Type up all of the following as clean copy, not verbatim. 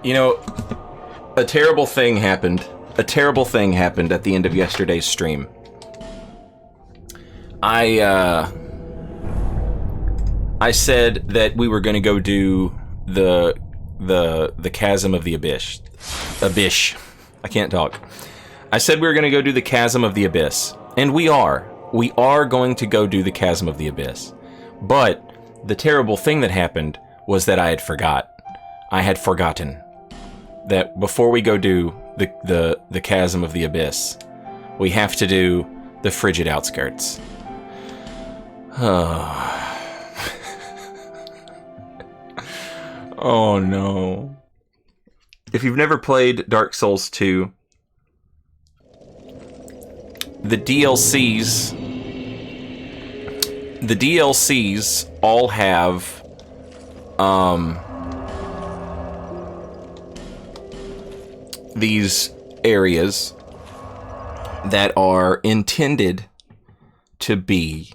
You know, a terrible thing happened. A terrible thing happened at the end of yesterday's stream. I said that we were going to go do the Chasm of the Abyss. I can't talk. I said we were going to go do the Chasm of the Abyss. And we are. We are going to go do the Chasm of the Abyss. But the terrible thing that happened was that I had forgotten that before we go do the Chasm of the Abyss, we have to do the Frigid Outskirts. Oh no. If you've never played Dark Souls 2, the DLCs all have these areas that are intended to be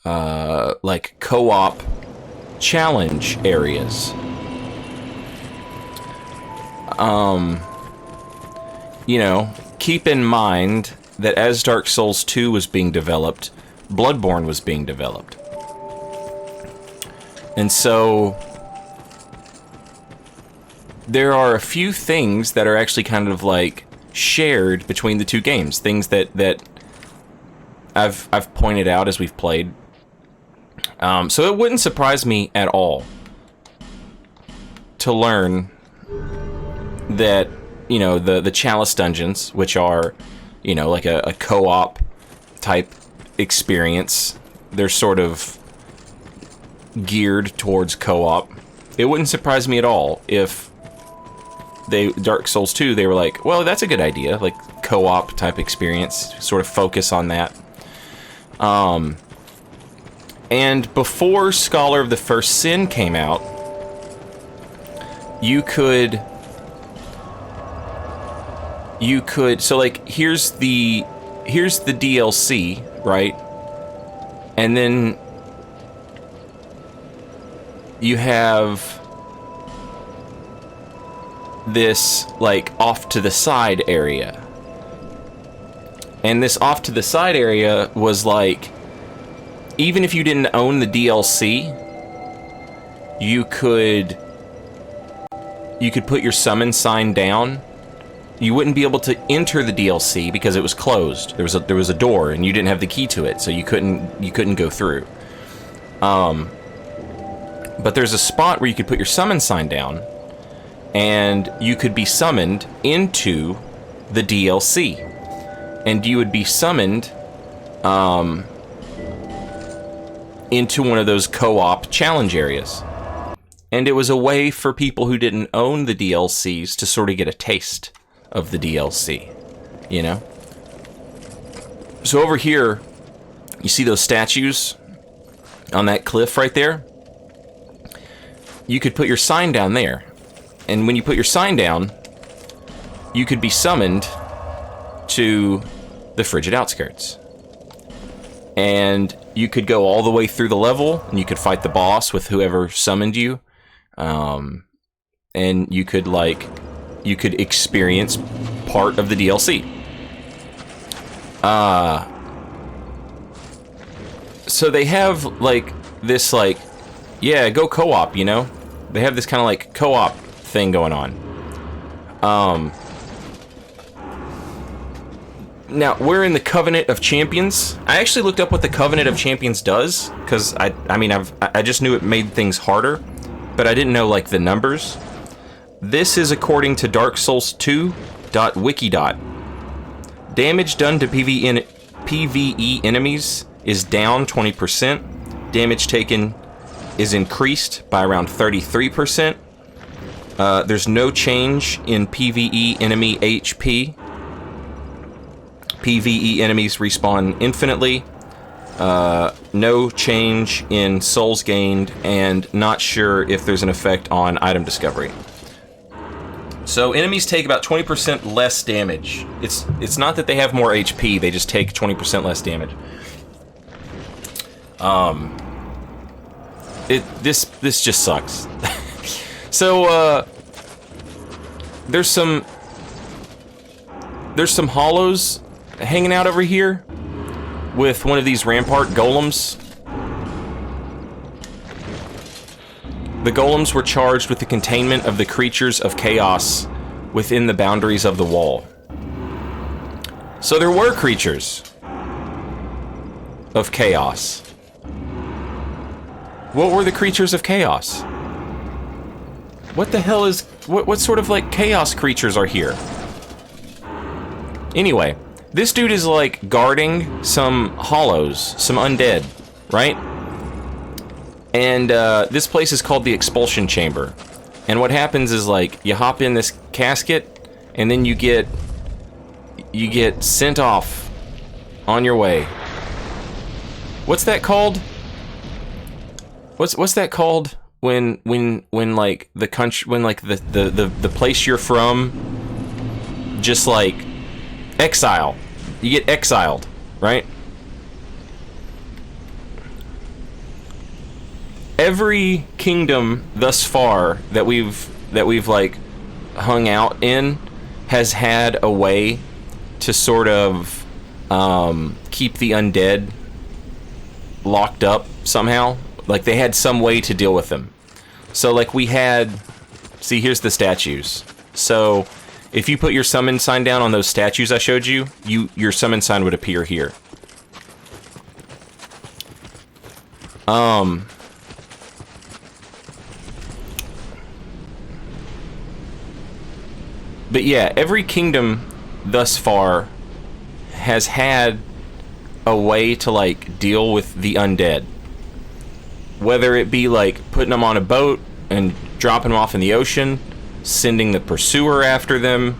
like co-op challenge areas. You know, keep in mind that as Dark Souls 2 was being developed, Bloodborne was being developed. And so there are a few things that are actually kind of like shared between the two games. Things that I've pointed out as we've played. So it wouldn't surprise me at all to learn that, you know, the Chalice dungeons, which are, you know, like a co-op type experience, they're sort of geared towards co-op. It wouldn't surprise me at all if Dark Souls 2, they were like, well, that's a good idea, like co-op type experience, sort of focus on that. And before Scholar of the First Sin came out, you could, so like, here's the DLC, right? And then you have this, like, off to the side area. And this off to the side area was like, even if you didn't own the DLC, you could put your summon sign down. You wouldn't be able to enter the DLC because it was closed. There was a door and you didn't have the key to it, so you couldn't go through. But there's a spot where you could put your summon sign down, and you could be summoned into the DLC, and you would be summoned into one of those co-op challenge areas. And it was a way for people who didn't own the DLCs to sort of get a taste of the DLC, you know? So over here, you see those statues on that cliff right there? You could put your sign down there. And when you put your sign down, you could be summoned to the Frigid Outskirts. And you could go all the way through the level, and you could fight the boss with whoever summoned you. And you could experience part of the DLC. So they have, like, this, like, yeah, go co-op, you know? They have this kind of, like, co-op thing going on. Now, we're in the Covenant of Champions. I actually looked up what the Covenant of Champions does, because, I just knew it made things harder, but I didn't know, like, the numbers. This is according to Dark Souls 2.wiki. Damage done to PvE enemies is down 20%. Damage taken is increased by around 33%. There's no change in PvE enemy HP. PvE enemies respawn infinitely. No change in souls gained, and not sure if there's an effect on item discovery. So enemies take about 20% less damage. It's not that they have more HP, they just take 20% less damage. This just sucks. So there's some hollows hanging out over here with one of these rampart golems. The golems were charged with the containment of the creatures of chaos within the boundaries of the wall. So there were creatures of chaos. What were the creatures of chaos? What the hell is... What sort of, like, chaos creatures are here? Anyway, this dude is, like, guarding some hollows, some undead, right? And, this place is called the Expulsion Chamber. And what happens is, like, you hop in this casket, and then you get sent off on your way. What's that called? What's that called when like the country, when like the place you're from just like exile. You get exiled, right? Every kingdom thus far that we've like hung out in has had a way to sort of keep the undead locked up somehow. Like, they had some way to deal with them. So, like, we had... See, here's the statues. So, if you put your summon sign down on those statues I showed you, your summon sign would appear here. But yeah, every kingdom thus far has had a way to, like, deal with the undead. Whether it be, like, putting them on a boat and dropping them off in the ocean, sending the pursuer after them.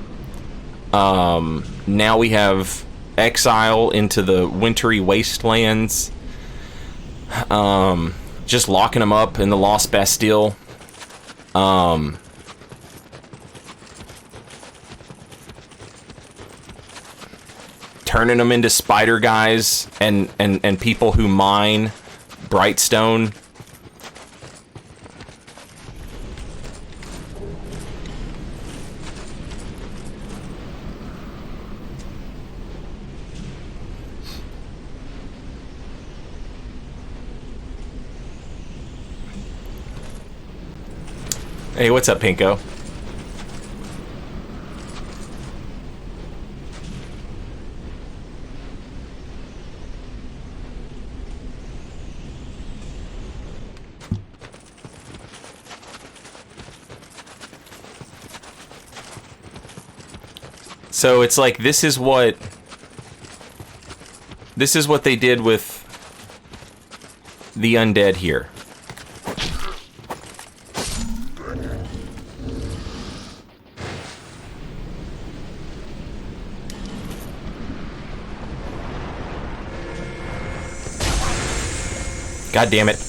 Now we have exile into the wintry wastelands. Just locking them up in the Lost Bastille. Turning them into spider guys and people who mine Brightstone. Hey, what's up, Pinko? So it's like, this is what they did with the undead here. God damn it.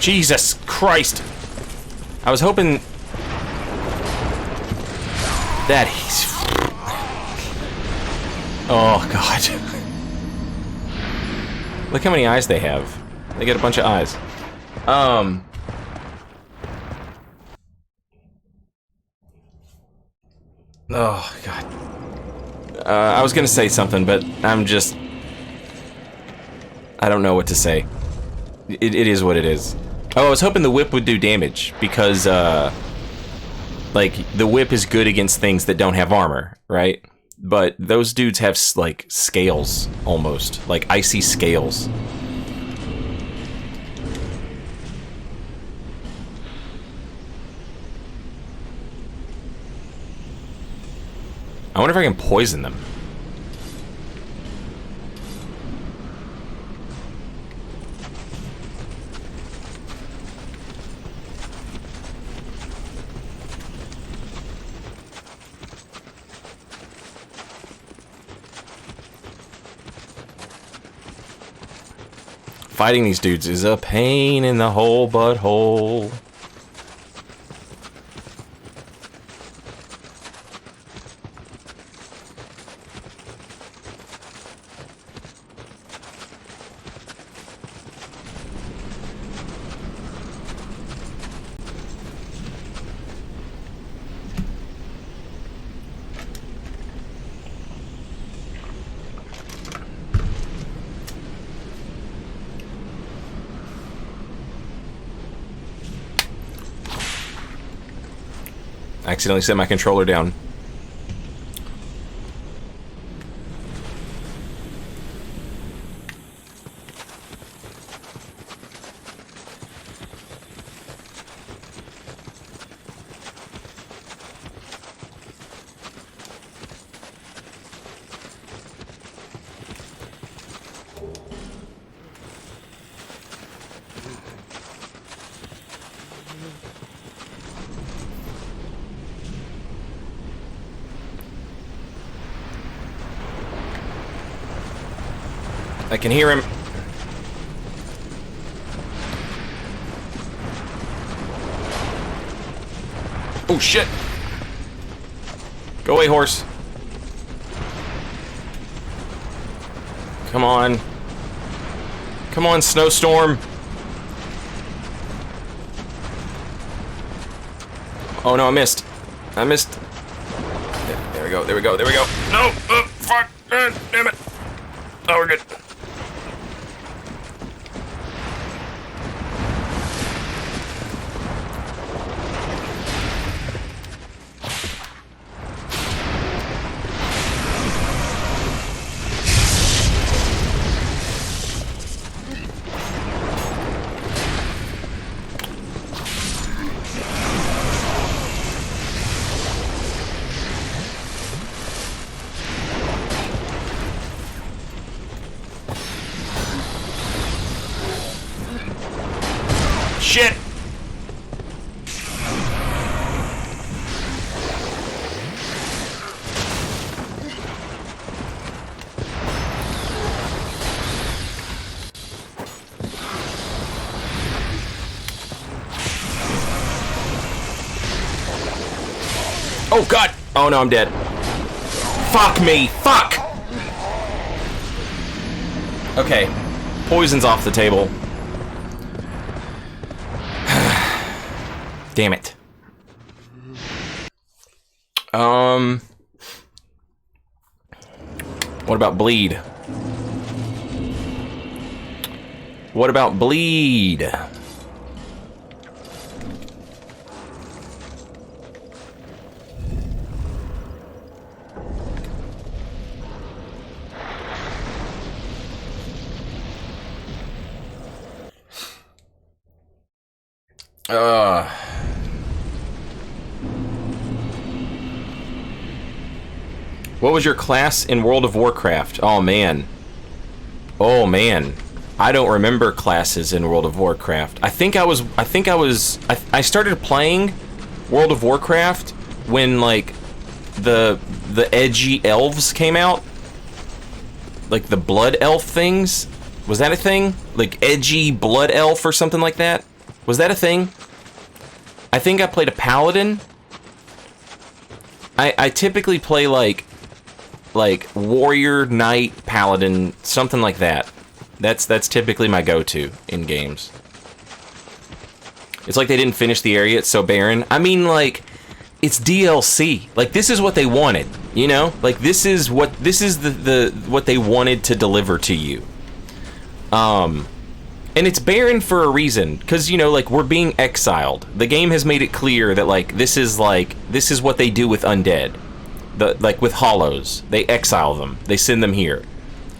Jesus Christ. I was hoping that he's... Oh, God. Look how many eyes they have. They get a bunch of eyes. Oh, God. I was gonna say something, but I'm just... I don't know what to say. It is what it is. Oh, I was hoping the whip would do damage, because, like, the whip is good against things that don't have armor, right? But those dudes have, like, scales, almost. Like, icy scales. I wonder if I can poison them. Fighting these dudes is a pain in the whole butthole. I accidentally set my controller down. I can hear him. Oh, shit. Go away, horse. Come on. Come on, snowstorm. Oh, no, I missed. I missed. There we go, there we go, there we go. No! Oh, fuck! Damn it! Oh, we're good. Shit! Oh god! Oh no, I'm dead. Fuck me! Fuck! Okay. Poison's off the table. Damn it. What about bleed? What about bleed? What was your class in World of Warcraft? Oh man. Oh man. I don't remember classes in World of Warcraft. I started playing World of Warcraft when like the edgy elves came out. Like the blood elf things. Was that a thing? Like edgy blood elf or something like that? Was that a thing? I think I played a paladin. I typically play like warrior, knight, paladin, something like that. That's typically my go-to in games. It's like they didn't finish the area, it's so barren. I mean, like, it's DLC. Like, this is what they wanted, you know? Like, this is what they wanted to deliver to you. And it's barren for a reason, because, you know, like, we're being exiled. The game has made it clear that, like, this is what they do with undead. Like with hollows, they exile them. They send them here,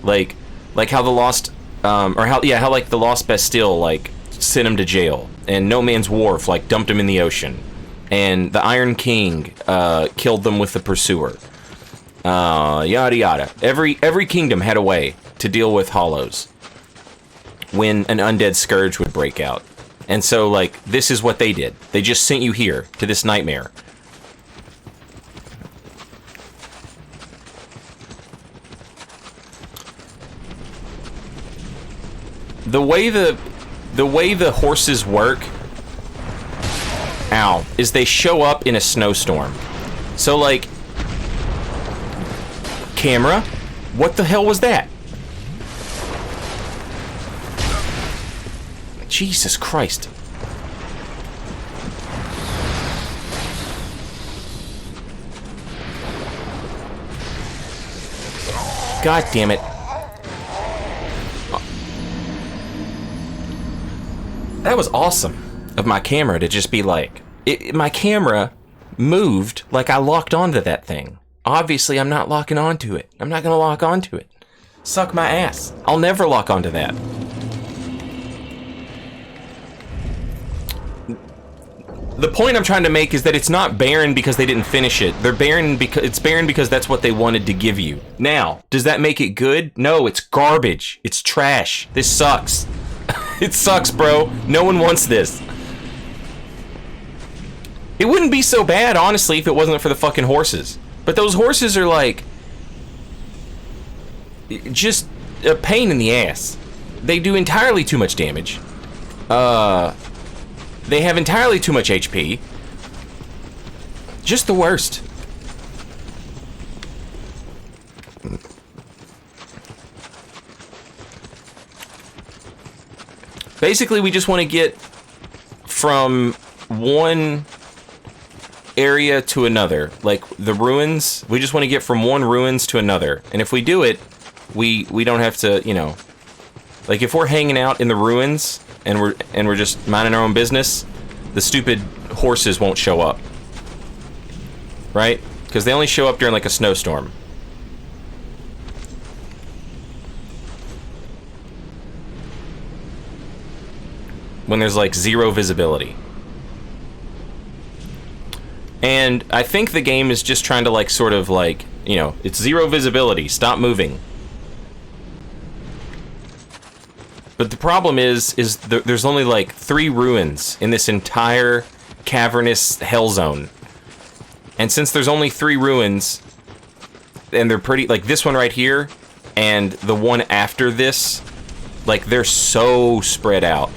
like how the Lost, how like the Lost Bastille like sent him to jail, and No Man's Wharf like dumped him in the ocean, and the Iron King killed them with the Pursuer. Yada yada. Every kingdom had a way to deal with hollows when an undead scourge would break out, and so like this is what they did. They just sent you here to this nightmare. The way the horses work, is they show up in a snowstorm. So like, camera, what the hell was that? Jesus Christ. God damn it. That was awesome of my camera to just be like... my camera moved like I locked onto that thing. Obviously, I'm not locking onto it. I'm not going to lock onto it. Suck my ass. I'll never lock onto that. The point I'm trying to make is that it's not barren because they didn't finish it. They're barren because it's barren because that's what they wanted to give you. Now, does that make it good? No, it's garbage. It's trash. This sucks. It sucks, bro. No one wants this. It wouldn't be so bad, honestly, if it wasn't for the fucking horses. But those horses are like just a pain in the ass. They do entirely too much damage. They have entirely too much HP. Just the worst. Basically, we just want to get from one area to another. Like the ruins, we just want to get from one ruins to another. And if we do it, we don't have to, you know, like if we're hanging out in the ruins and we're just minding our own business, the stupid horses won't show up. Right? Because they only show up during like a snowstorm. When there's like zero visibility. And I think the game is just trying to like sort of like, you know, it's zero visibility, stop moving. But the problem is there's only like 3 ruins in this entire cavernous hell zone. And since there's only 3 ruins, and they're pretty, like this one right here, and the one after this, like they're so spread out.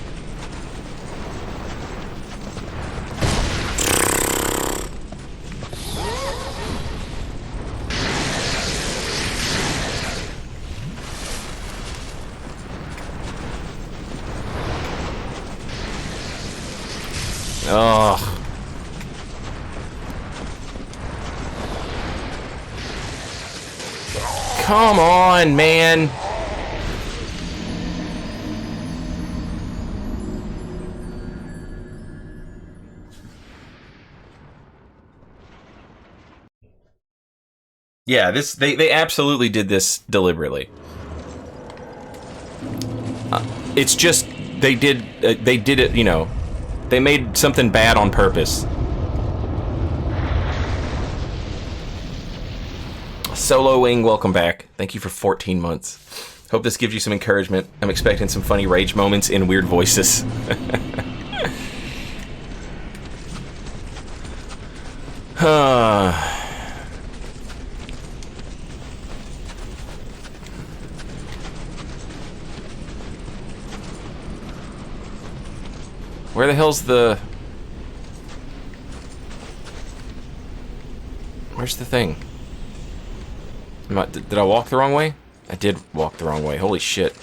Ugh. Come on, man. Yeah, they absolutely did this deliberately. It's just they did it, you know. They made something bad on purpose. Solo Wing, welcome back. Thank you for 14 months. Hope this gives you some encouragement. I'm expecting some funny rage moments in weird voices. Where the hell's the... Where's the thing? Did I walk the wrong way? I did walk the wrong way. Holy shit.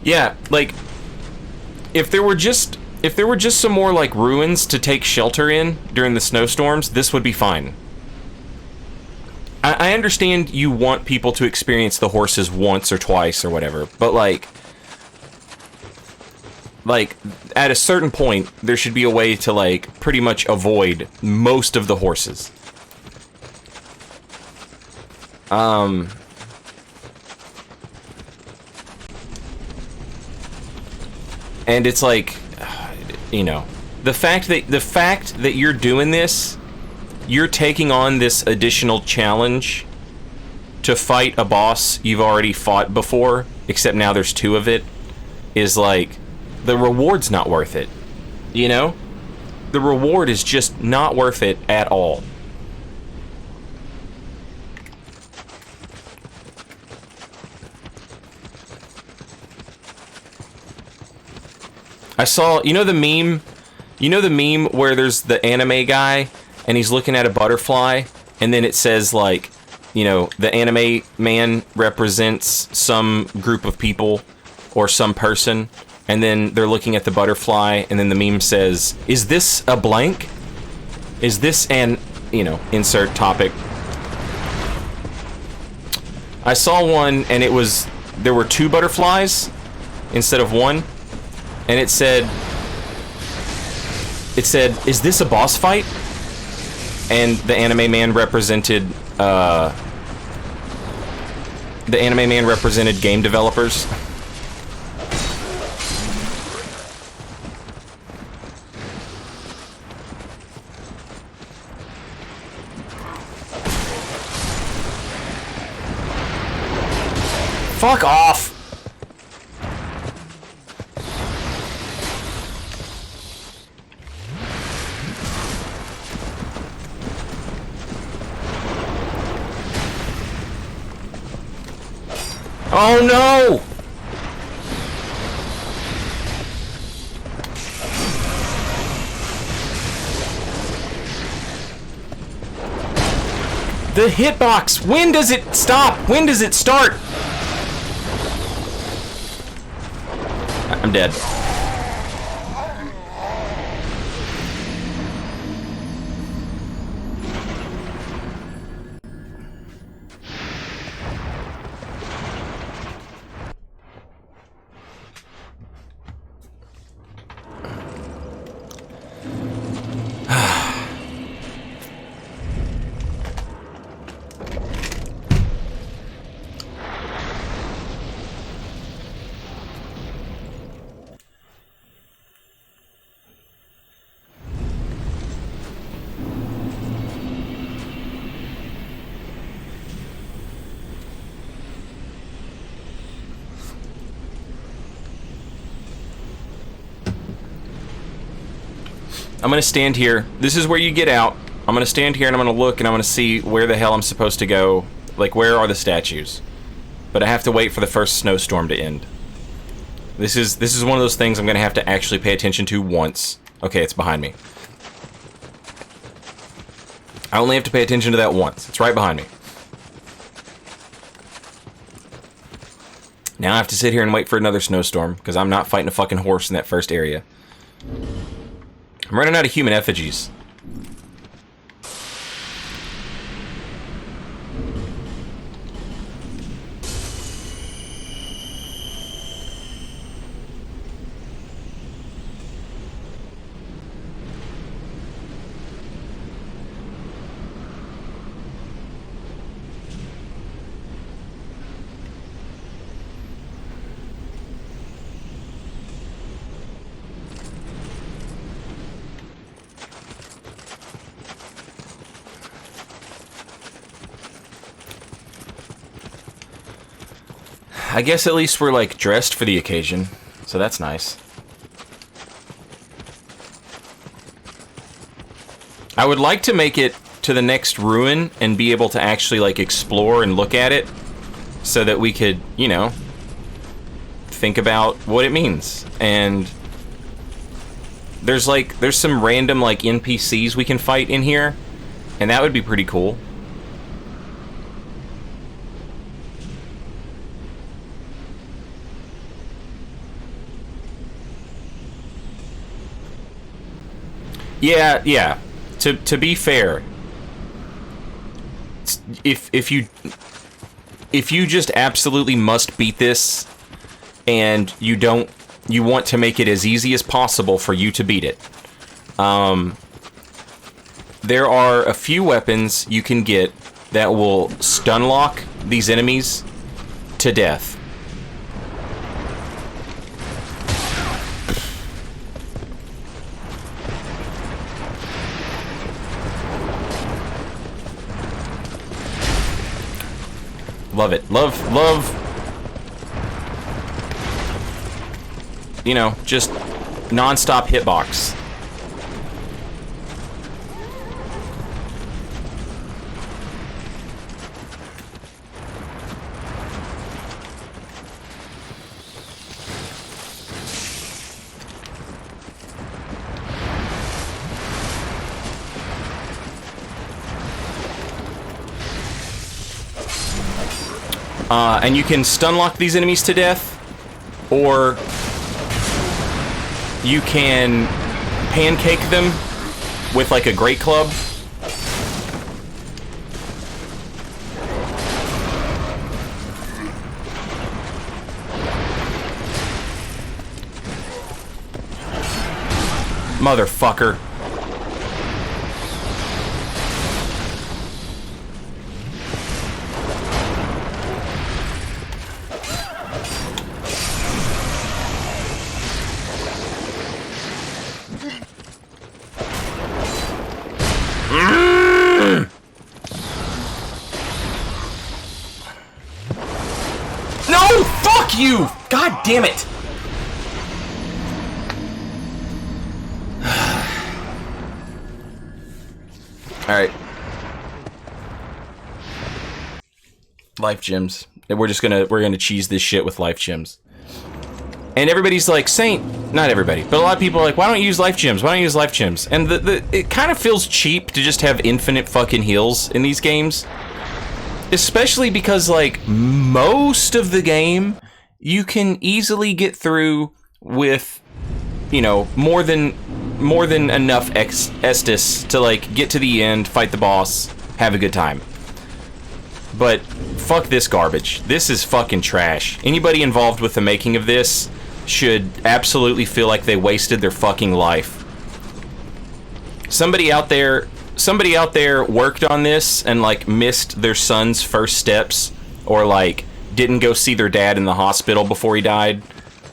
Yeah, like, if there were just some more, like, ruins to take shelter in during the snowstorms, this would be fine. I understand you want people to experience the horses once or twice or whatever, but, like, at a certain point, there should be a way to, like, pretty much avoid most of the horses. And it's like, you know, the fact that you're doing this, you're taking on this additional challenge to fight a boss you've already fought before, except now there's 2 of it, is like, the reward's not worth it, you know? The reward is just not worth it at all. I saw, you know the meme where there's the anime guy and he's looking at a butterfly and then it says, like, you know, the anime man represents some group of people or some person, and then they're looking at the butterfly, and then the meme says, is this a blank? Is this an, you know, insert topic. I saw one, and it was, there were 2 butterflies instead of 1, and it said, is this a boss fight? And the anime man represented, game developers. Fuck off! Oh no! The hitbox! When does it stop? When does it start? I'm dead. I'm gonna stand here. This is where you get out. I'm gonna stand here and I'm gonna look and I'm gonna see where the hell I'm supposed to go. Like, where are the statues? But I have to wait for the first snowstorm to end. This is one of those things I'm gonna have to actually pay attention to once. Okay, it's behind me. I only have to pay attention to that once. It's right behind me. Now I have to sit here and wait for another snowstorm, because I'm not fighting a fucking horse in that first area. I'm running out of human effigies. I guess at least we're, like, dressed for the occasion, so that's nice. I would like to make it to the next ruin and be able to actually, like, explore and look at it so that we could, you know, think about what it means. And there's some random, like, NPCs we can fight in here, and that would be pretty cool. Yeah. To be fair, if you just absolutely must beat this, and you want to make it as easy as possible for you to beat it, there are a few weapons you can get that will stun lock these enemies to death. Love it. Love. You know, just non-stop hitbox. And you can stun lock these enemies to death, or you can pancake them with like a great club. Motherfucker. No! Fuck you! God damn it! Alright. Life gems. We're gonna cheese this shit with life gems. And everybody's like, Saint, not everybody, but a lot of people are like, why don't you use life gems? Why don't you use life gems? And it kind of feels cheap to just have infinite fucking heals in these games. Especially because, like, most of the game, you can easily get through with, you know, more than enough Estus to, like, get to the end, fight the boss, have a good time. But fuck this garbage. This is fucking trash. Anybody involved with the making of this should absolutely feel like they wasted their fucking life. Somebody out there worked on this and, like, missed their son's first steps, or, like, didn't go see their dad in the hospital before he died.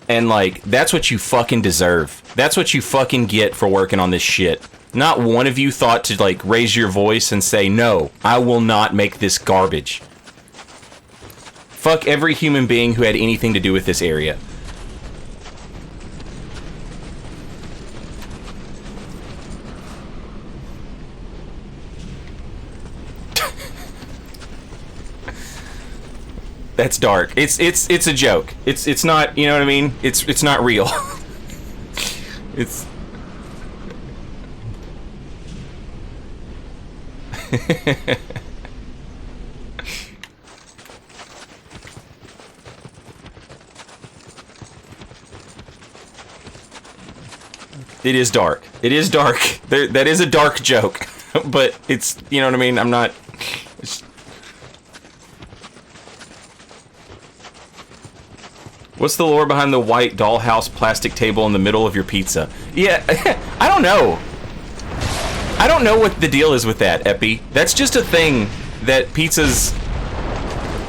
And, like, that's what you fucking deserve. That's what you fucking get for working on this shit. Not one of you thought to, like, raise your voice and say, no, I will not make this garbage. Fuck every human being who had anything to do with this area. That's dark. It's a joke. It's not, you know what I mean? It's not real. It's It is dark. It is dark. That is a dark joke. But it's, you know what I mean? I'm not... What's the lore behind the white dollhouse plastic table in the middle of your pizza? Yeah, I don't know. I don't know what the deal is with that, Epi. That's just a thing that pizzas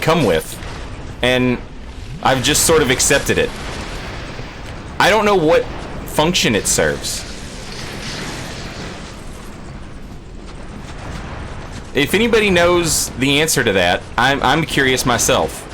come with. And I've just sort of accepted it. I don't know what function it serves. If anybody knows the answer to that, I'm curious myself.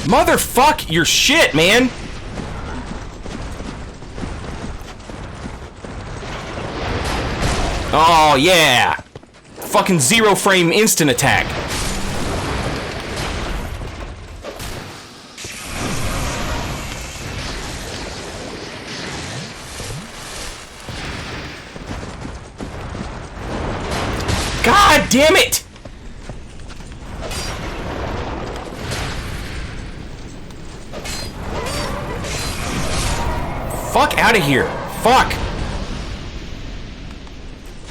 Motherfuck your shit, man! Oh, yeah! Fucking zero frame instant attack. God damn it! Fuck out of here. Fuck.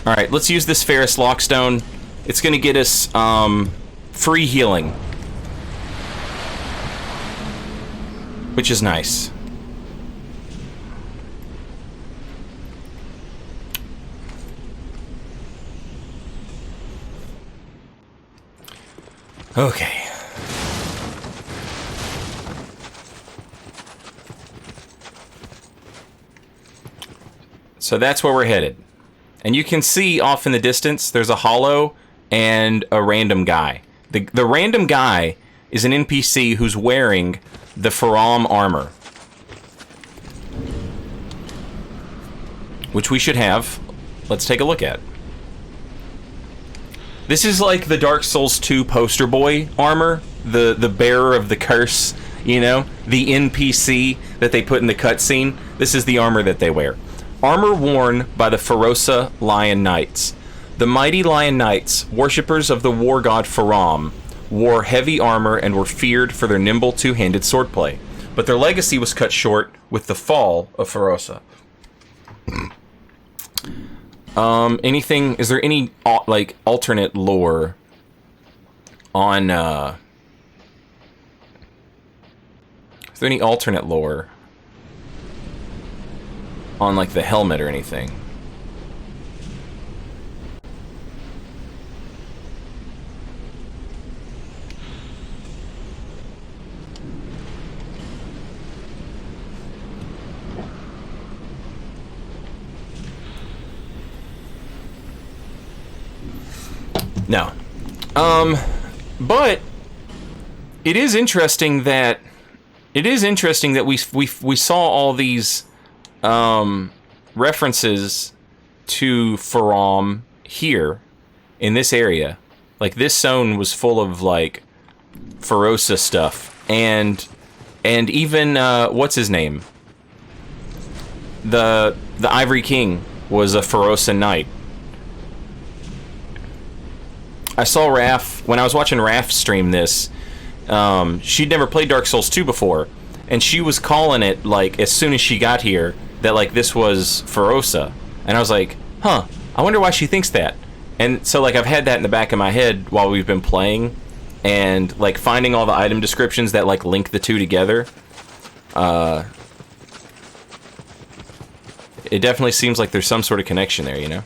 Alright, let's use this Ferrous Lockstone. It's gonna get us, free healing. Which is nice. Okay. So that's where we're headed. And you can see off in the distance, there's a hollow and a random guy. The random guy is an NPC who's wearing the Faram armor, which we should have. Let's take a look at. This is like the Dark Souls 2 poster boy armor, the bearer of the curse, you know, the NPC that they put in the cutscene. This is the armor that they wear. Armor worn by the Ferosa Lion Knights. The mighty Lion Knights, worshippers of the war god Faram, wore heavy armor and were feared for their nimble two-handed swordplay. But their legacy was cut short with the fall of Ferosa. Anything? Is there any like alternate lore on? Is there any alternate lore on like the helmet or anything? No. But it is interesting that we saw all these references to Faram here in this area. Like this zone was full of like Ferosa stuff and even what's his name? The Ivory King was a Ferosa knight. I saw Raph, when I was watching Raph stream this, she'd never played Dark Souls 2 before, and she was calling it, like, as soon as she got here, that, like, this was Ferosa. And I was like, huh, I wonder why she thinks that. And so, like, I've had that in the back of my head while we've been playing, and, like, finding all the item descriptions that, like, link the two together. It definitely seems like there's some sort of connection there, you know?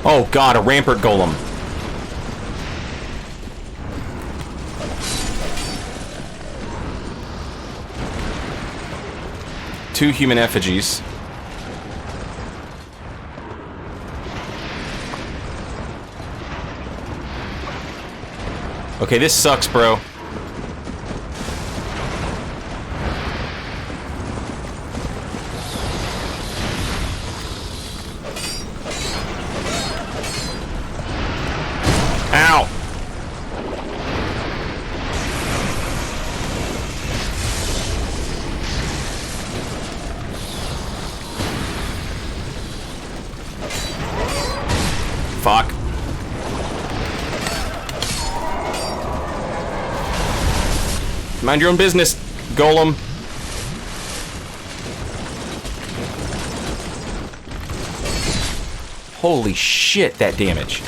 Oh god, a rampart golem. Two human effigies. Okay, this sucks, bro. Ow! Fuck. Mind your own business, golem. Holy shit, that damage.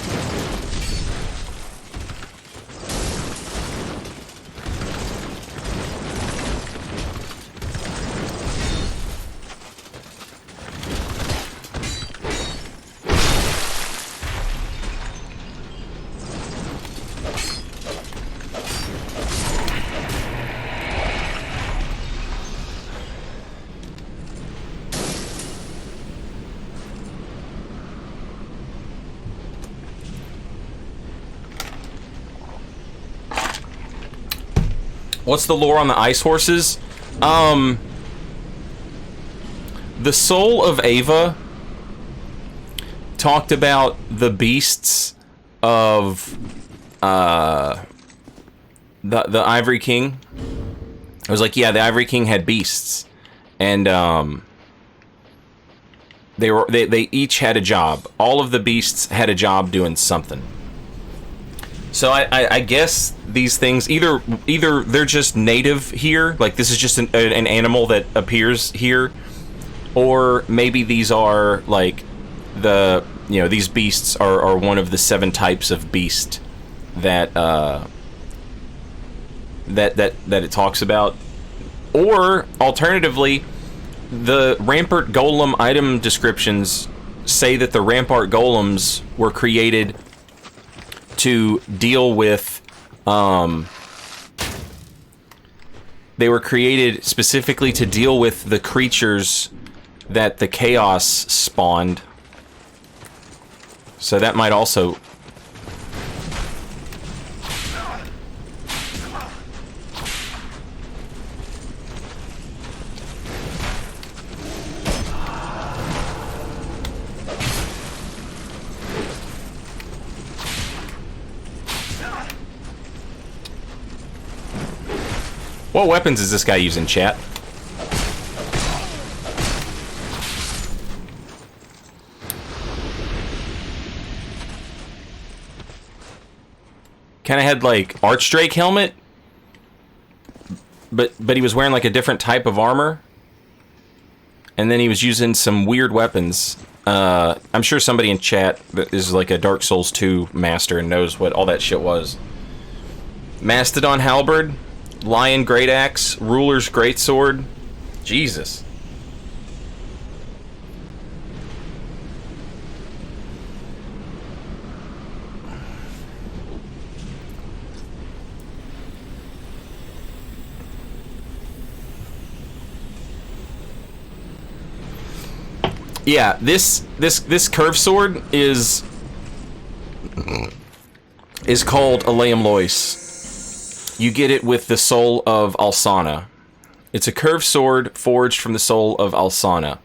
What's the lore on the ice horses? The Soul of Ava talked about the beasts of the Ivory King. It was like, yeah, the Ivory King had beasts, and they each had a job. All of the beasts had a job doing something. So I guess these things either they're just native here, like this is just an animal that appears here, or maybe these are like these beasts are one of the 7 types of beast that that it talks about, or alternatively, the Rampart Golem item descriptions say that the Rampart Golems were created to deal with, they were created specifically to deal with the creatures that the Chaos spawned. So that might also... What weapons is this guy using, chat? Kind of had like Archdrake helmet, but he was wearing like a different type of armor, and then he was using some weird weapons. I'm sure somebody in chat that is like a Dark Souls 2 master and knows what all that shit was. Mastodon halberd, Lion great axe, Ruler's great sword. Jesus. Yeah, this curved sword is called Aleum Lois. You get it with the soul of Alsana. It's a curved sword forged from the soul of Alsana.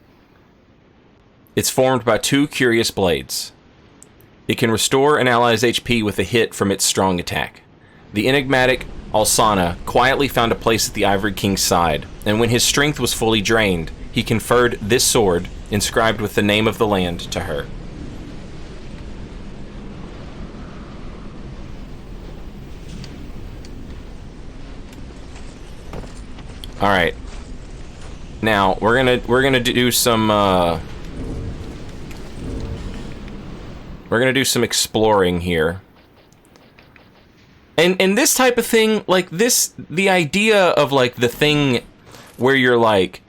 It's formed by 2 curious blades. It can restore an ally's HP with a hit from its strong attack. The enigmatic Alsana quietly found a place at the Ivory King's side, and when his strength was fully drained, he conferred this sword, inscribed with the name of the land, to her. All right. Now we're gonna do some exploring here. And this type of thing, like this, the idea of like the thing where you're like,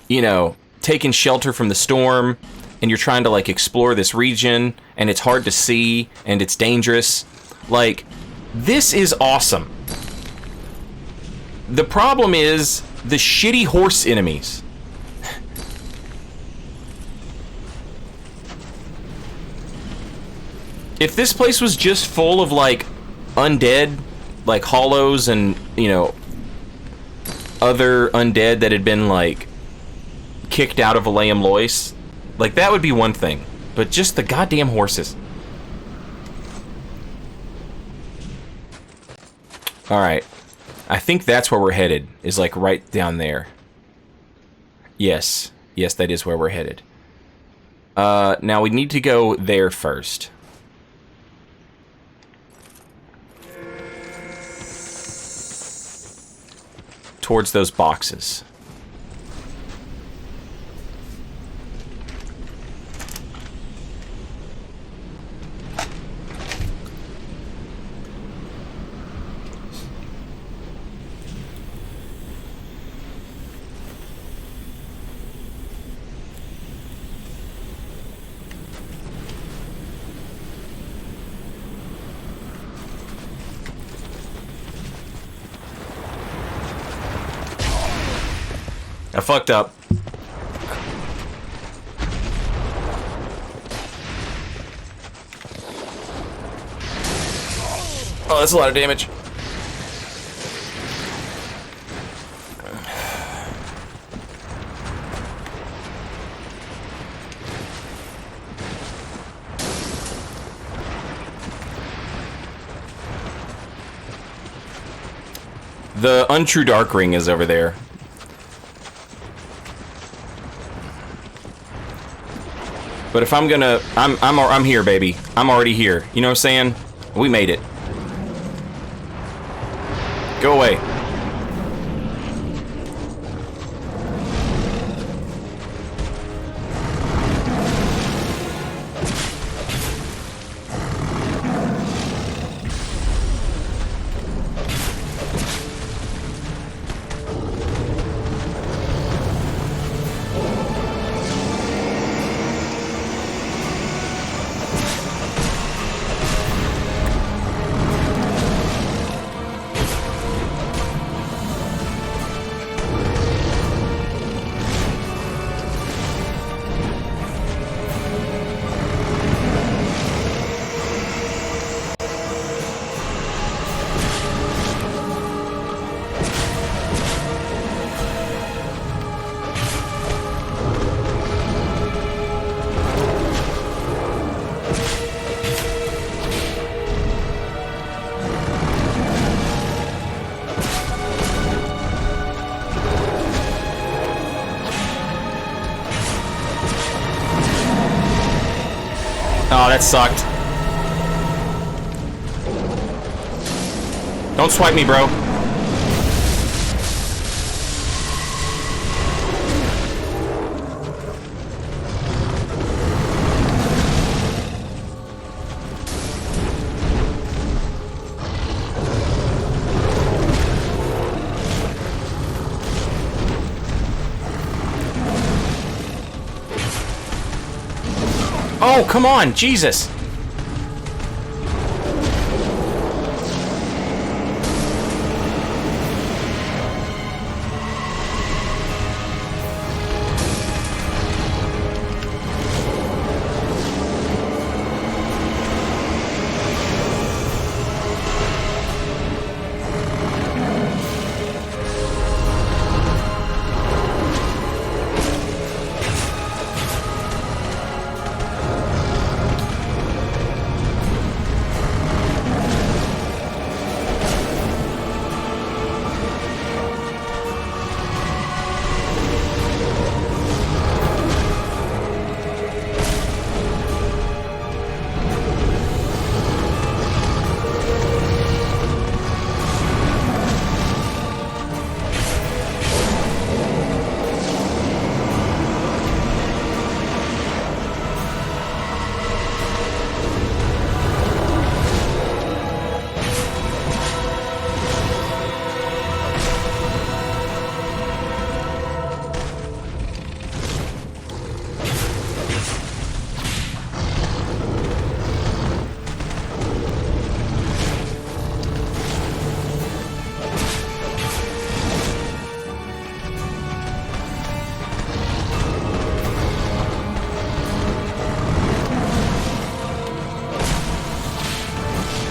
you know, taking shelter from the storm and you're trying to like explore this region and it's hard to see and it's dangerous. Like, this is awesome. The problem is the shitty horse enemies. If this place was just full of like undead, like hollows and, you know, other undead that had been like kicked out of Aleum Lois, like that would be one thing. But just the goddamn horses. Alright. I think that's where we're headed, is like right down there. Yes. Yes, that is where we're headed. Now we need to go there first. Towards those boxes. I fucked up. Oh, that's a lot of damage. The Untrue Dark Ring is over there. But if I'm gonna, I'm here, baby. I'm already here. You know what I'm saying? We made it. Go away. Oh, that sucked. Don't swipe me, bro. Oh, come on, Jesus.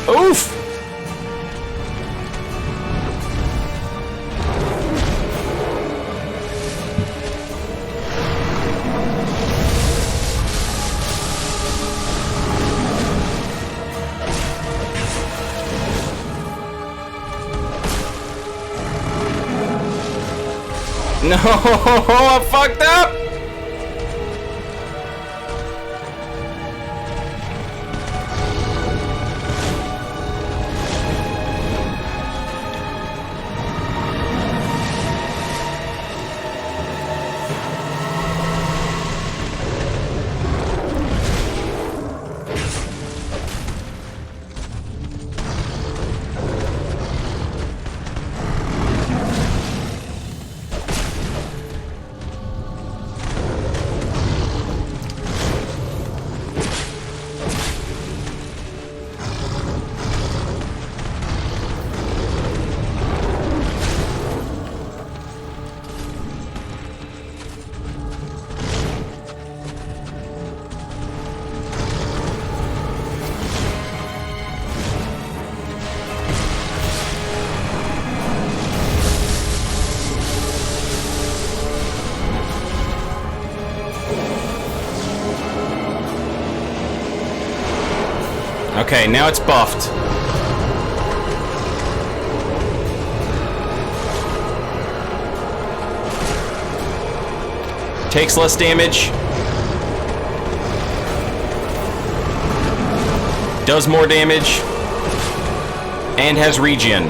Oof! No, I fucked up! Okay, now it's buffed. Takes less damage. Does more damage. And has regen.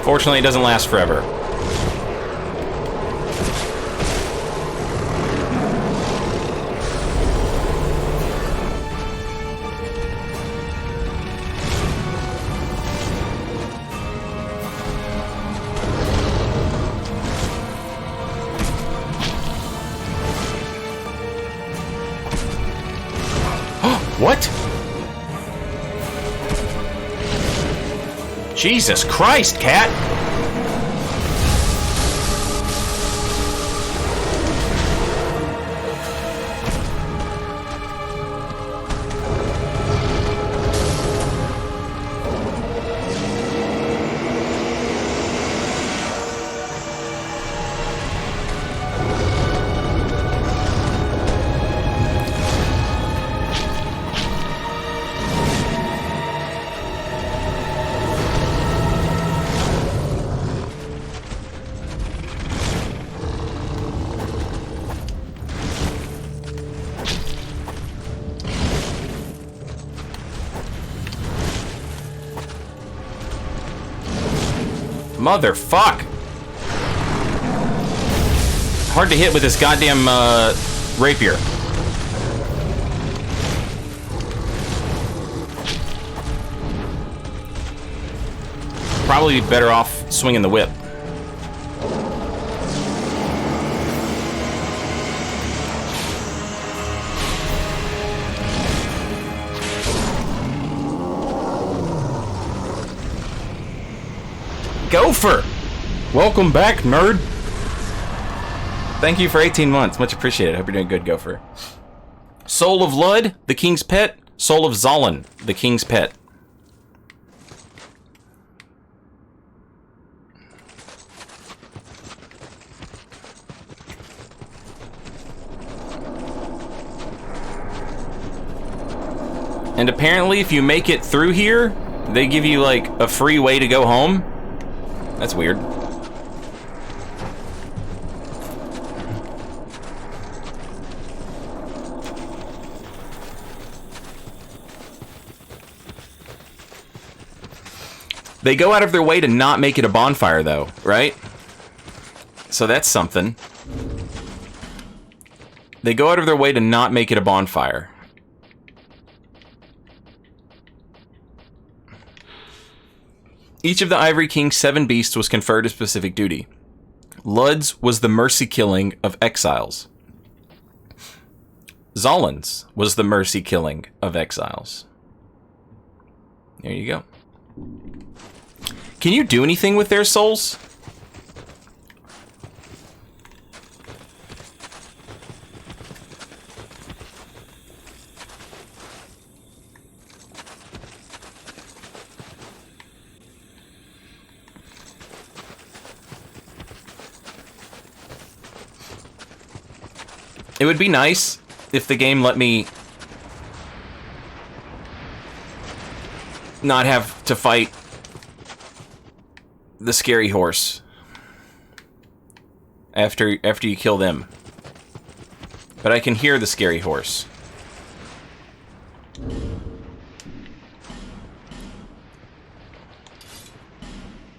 Fortunately, it doesn't last forever. What? Jesus Christ, cat! Motherfuck! Hard to hit with this goddamn rapier. Probably better off swinging the whip. Gopher! Welcome back, nerd. Thank you for 18 months. Much appreciated. Hope you're doing good, Gopher. Soul of Lud, the king's pet. Soul of Zollan, the king's pet. And apparently, if you make it through here, they give you, like, a free way to go home. That's weird. They go out of their way to not make it a bonfire, though, right? So that's something. They go out of their way to not make it a bonfire. Each of the Ivory King's 7 beasts was conferred a specific duty. Lud's was the mercy killing of exiles. Zollan's was the mercy killing of exiles. There you go. Can you do anything with their souls? It would be nice if the game let me not have to fight the scary horse after you kill them. But I can hear the scary horse.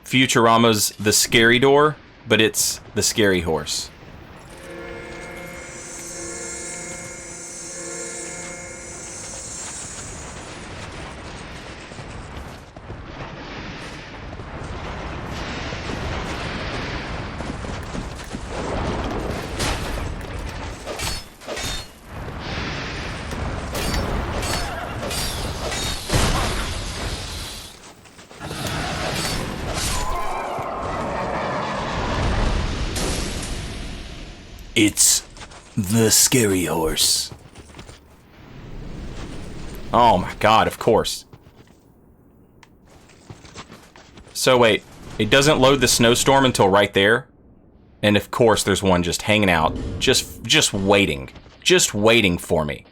Futurama's The Scary Door, but it's the scary horse. It's the scary horse. Oh my god, of course. So wait, it doesn't load the snowstorm until right there? And of course there's one just hanging out, just waiting. Just waiting for me.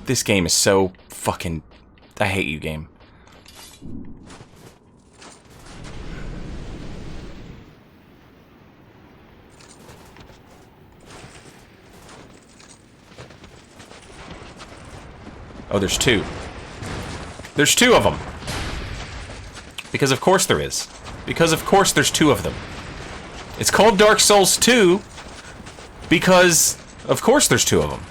This game is so fucking... I hate you, game. Oh, there's two. There's two of them. Because of course there is. Because of course there's two of them. It's called Dark Souls 2 because of course there's two of them.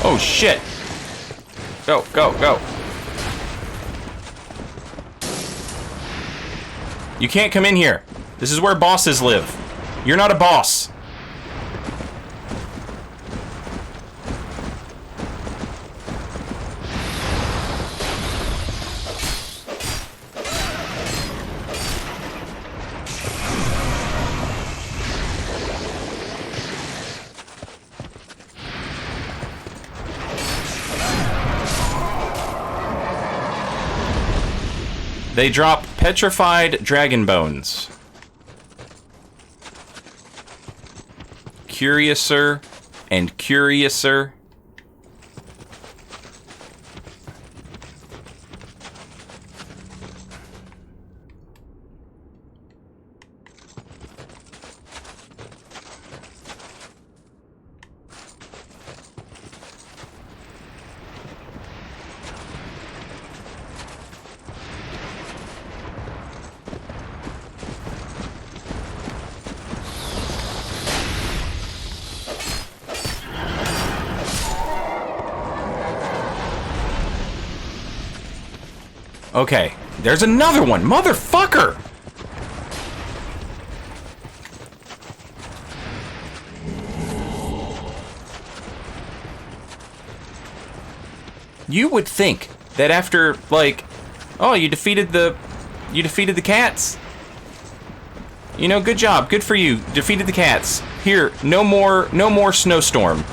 Oh shit! Go, go, go. You can't come in here. This is where bosses live. You're not a boss. They drop petrified dragon bones. Curiouser and curiouser. Okay, there's another one, motherfucker! You would think that after, like, oh, you defeated the cats. You know, good job, good for you, defeated the cats. Here, no more snowstorm.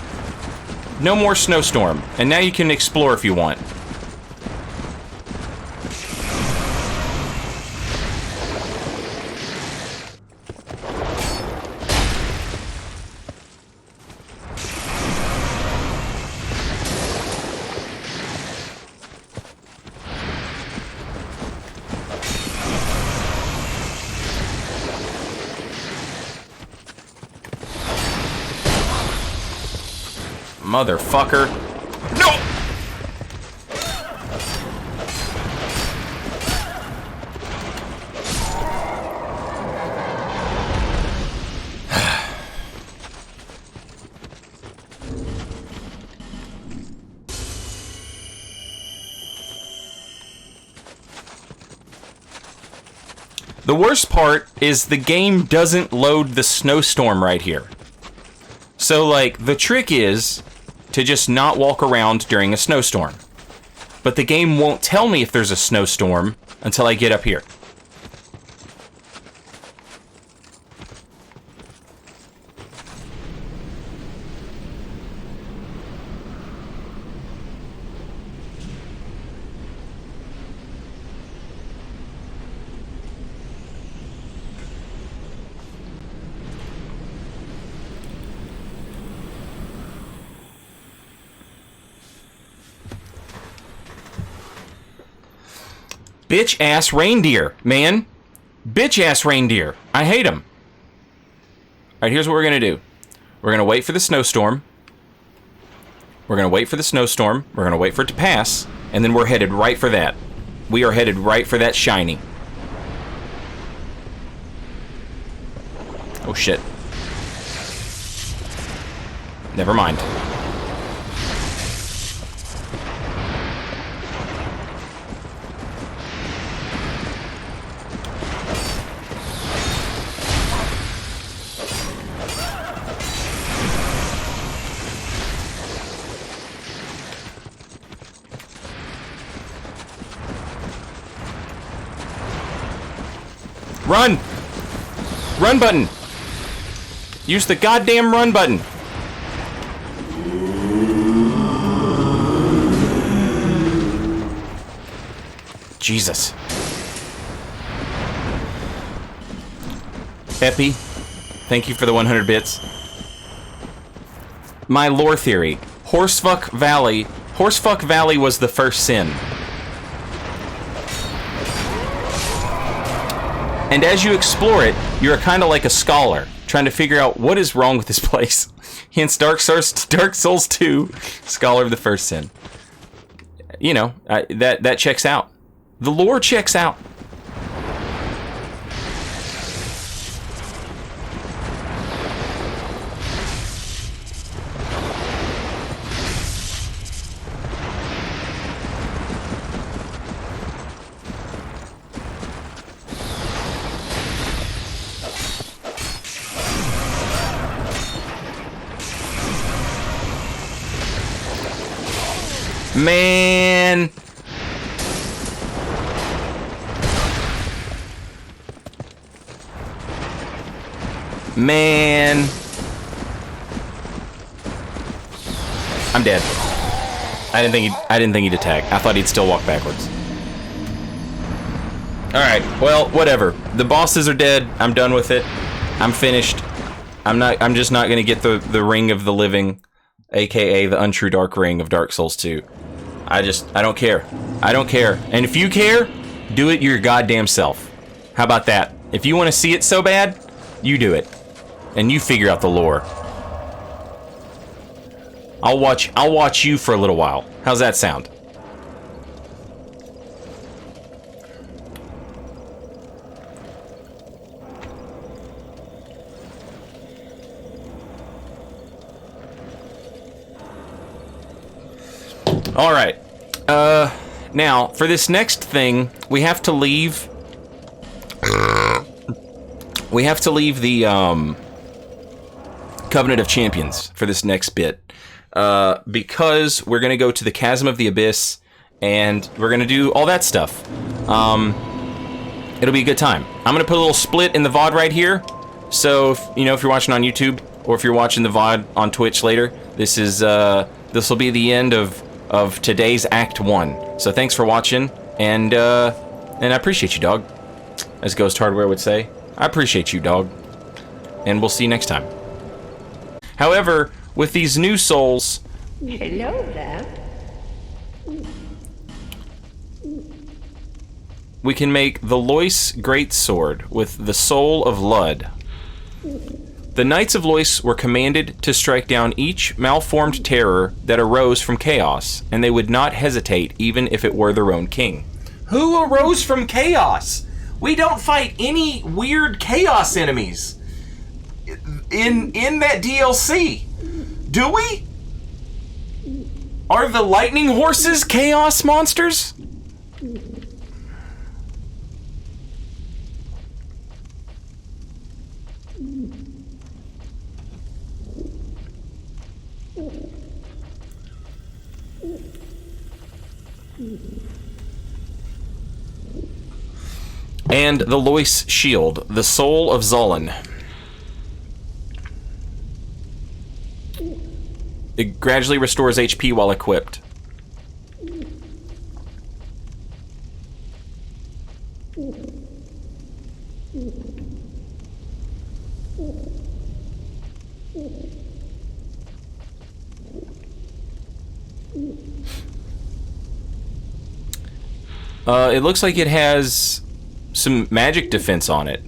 No more snowstorm, and now you can explore if you want. Motherfucker. No! The worst part is the game doesn't load the snowstorm right here. So, like, the trick is to just not walk around during a snowstorm. But the game won't tell me if there's a snowstorm until I get up here. Bitch-ass reindeer, man. Bitch-ass reindeer. I hate them. Alright, here's what we're gonna do. We're gonna wait for the snowstorm. We're gonna wait for the snowstorm. We're gonna wait for it to pass. And then we're headed right for that. We are headed right for that shiny. Oh, shit. Never mind. Run! Run button! Use the goddamn run button! Jesus. Epi, thank you for the 100 bits. My lore theory. Horsefuck Valley. Horsefuck Valley was the first sin. And as you explore it, you're kind of like a scholar, trying to figure out what is wrong with this place. Hence Dark Souls 2, Scholar of the First Sin. You know, that checks out. The lore checks out. Man. Man. I'm dead. I didn't think he'd attack. I thought he'd still walk backwards. Alright, well, whatever. The bosses are dead. I'm done with it. I'm finished. I'm just not gonna get the Ring of the Living, aka the Untrue Dark Ring of Dark Souls 2. I don't care. I don't care. And if you care, do it your goddamn self. How about that? If you want to see it so bad, you do it. And you figure out the lore. I'll watch you for a little while. How's that sound? All right. Now, for this next thing, we have to leave... We have to leave the, Covenant of Champions for this next bit. Because we're gonna go to the Chasm of the Abyss, and we're gonna do all that stuff. It'll be a good time. I'm gonna put a little split in the VOD right here. So, if you're watching on YouTube, or if you're watching the VOD on Twitch later, this will be the end of today's Act 1. So thanks for watching, and I appreciate you, dog. As Ghost Hardware would say, I appreciate you, dog. And we'll see you next time. However, with these new souls... Hello there. We can make the Lois Greatsword with the Soul of Lud. The Knights of Lois were commanded to strike down each malformed terror that arose from chaos, and they would not hesitate even if it were their own king. Who arose from chaos? We don't fight any weird chaos enemies in that DLC. Do we? Are the lightning horses chaos monsters? And the Lois Shield, the Soul of Zullen. It gradually restores HP while equipped. It looks like it has some magic defense on it,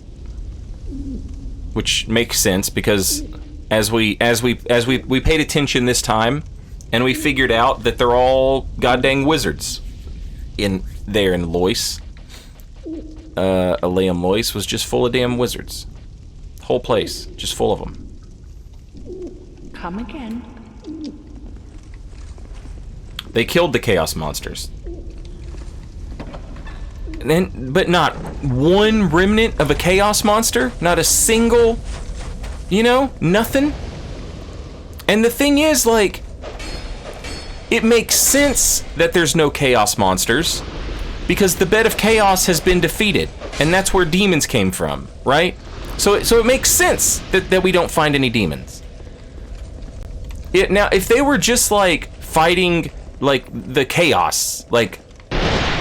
which makes sense because as we paid attention this time, and we figured out that they're all goddamn wizards in Lois. Aleum Lois was just full of damn wizards. The whole place, just full of them. Come again. They killed the chaos monsters. But not one remnant of a chaos monster? Not a single, nothing? And the thing is, like, it makes sense that there's no chaos monsters because the bed of chaos has been defeated, and that's where demons came from, right? So it makes sense that we don't find any demons. Now, if they were just, like, fighting, like, the chaos, like,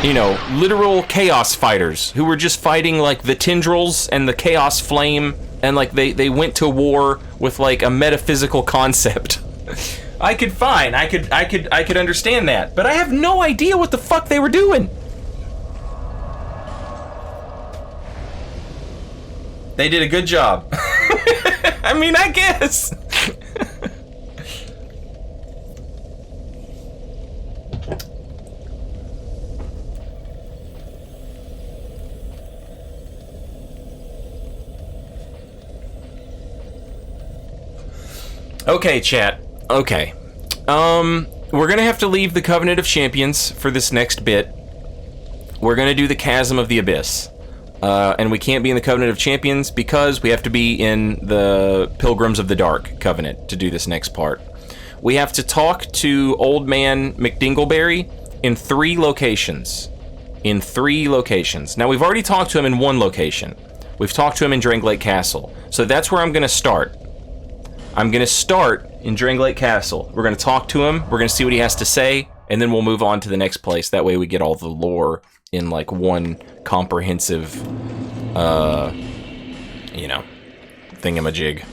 literal chaos fighters who were just fighting, like, the tendrils and the chaos flame, and, like, they went to war with, like, a metaphysical concept. I could understand that, but I have no idea what the fuck they were doing. They did a good job. I mean, I guess. Okay, chat. Okay. We're gonna have to leave the Covenant of Champions for this next bit. We're gonna do the Chasm of the Abyss. And we can't be in the Covenant of Champions because we have to be in the Pilgrims of the Dark Covenant to do this next part. We have to talk to Old Man McDingleberry in 3 locations. In 3 locations. Now, we've already talked to him in 1 location. We've talked to him in Dranglake Castle. So that's where I'm gonna start. I'm gonna start in Dranglake Castle. We're gonna talk to him, we're gonna see what he has to say, and then we'll move on to the next place. That way we get all the lore in like one comprehensive, you know, thingamajig.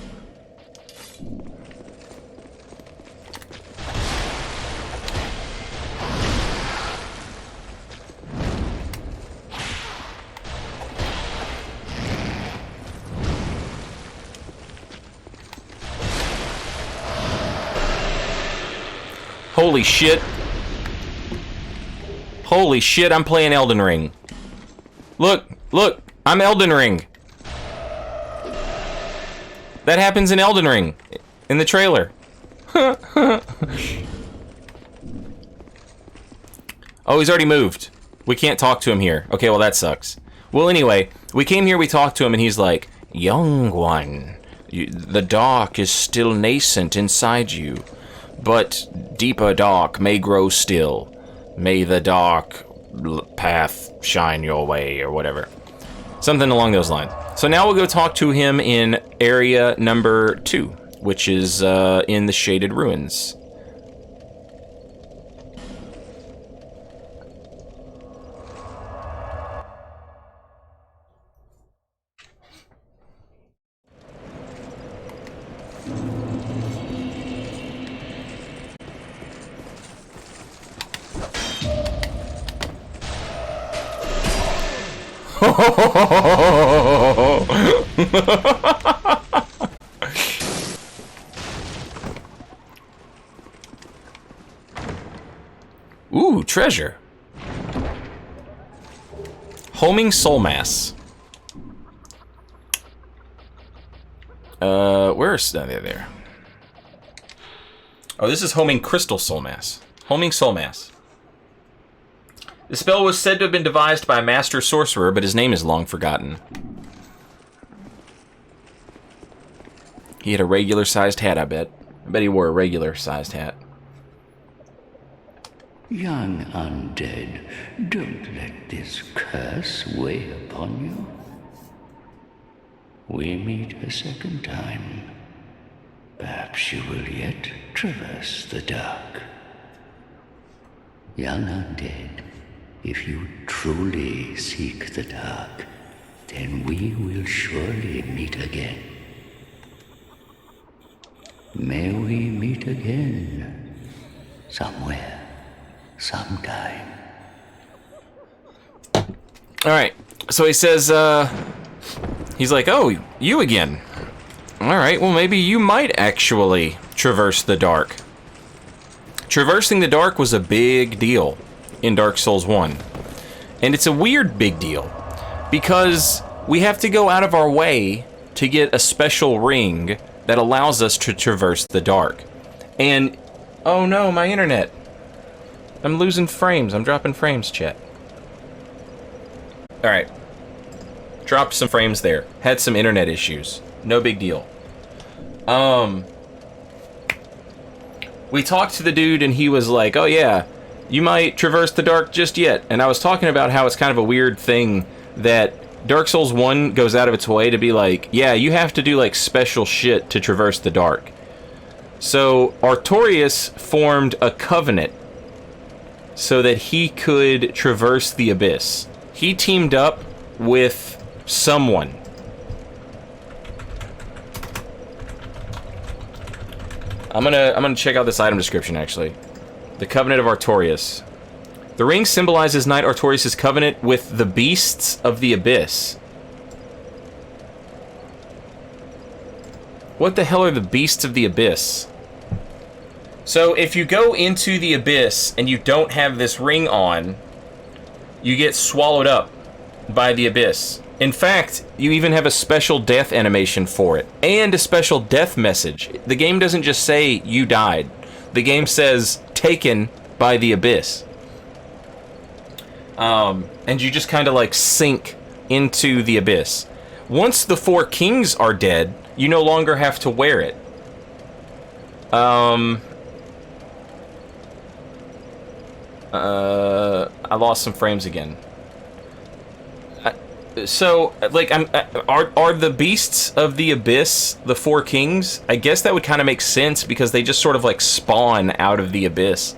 Holy shit. Holy shit, I'm playing Elden Ring. Look, I'm Elden Ring. That happens in Elden Ring, in the trailer. Oh, he's already moved. We can't talk to him here. Okay, well that sucks. Well, anyway, we came here, we talked to him, and he's like, "Young one, the dark is still nascent inside you, but deeper dark may grow still. May the dark path shine your way," or whatever. Something along those lines. So now we'll go talk to him in area number 2, which is in the Shaded Ruins. Ooh, treasure. Homing Soul Mass. Where's there? Oh, this is Homing Crystal Soul Mass. Homing Soul Mass. The spell was said to have been devised by a master sorcerer, but his name is long forgotten. He had a regular-sized hat, I bet. I bet he wore a regular-sized hat. Young undead, don't let this curse weigh upon you. We meet a second time. Perhaps you will yet traverse the dark. Young undead, if you truly seek the dark, then we will surely meet again. May we meet again, somewhere, sometime. Alright, so he says, he's like, "Oh, you again. Alright, well maybe you might actually traverse the dark." Traversing the dark was a big deal in Dark Souls 1. And it's a weird big deal, because we have to go out of our way to get a special ring that allows us to traverse the dark. And, oh no, my internet. I'm losing frames, I'm dropping frames, chat. Alright. Dropped some frames there. Had some internet issues. No big deal. We talked to the dude and he was like, "Oh yeah, you might traverse the dark just yet." And I was talking about how it's kind of a weird thing that Dark Souls 1 goes out of its way to be like, yeah, you have to do like special shit to traverse the dark. So Artorias formed a covenant so that he could traverse the abyss. He teamed up with someone. I'm gonna check out this item description, actually. The Covenant of Artorias. The ring symbolizes Knight Artorias' covenant with the beasts of the abyss. What the hell are the beasts of the abyss? So, if you go into the abyss and you don't have this ring on, you get swallowed up by the abyss. In fact, you even have a special death animation for it, and a special death message. The game doesn't just say, you died. The game says, taken by the abyss. And you just kind of like sink into the abyss. Once the 4 kings are dead, you no longer have to wear it. I lost some frames again. So, like, are the beasts of the abyss the 4 kings? I guess that would kind of make sense because they just sort of like spawn out of the abyss.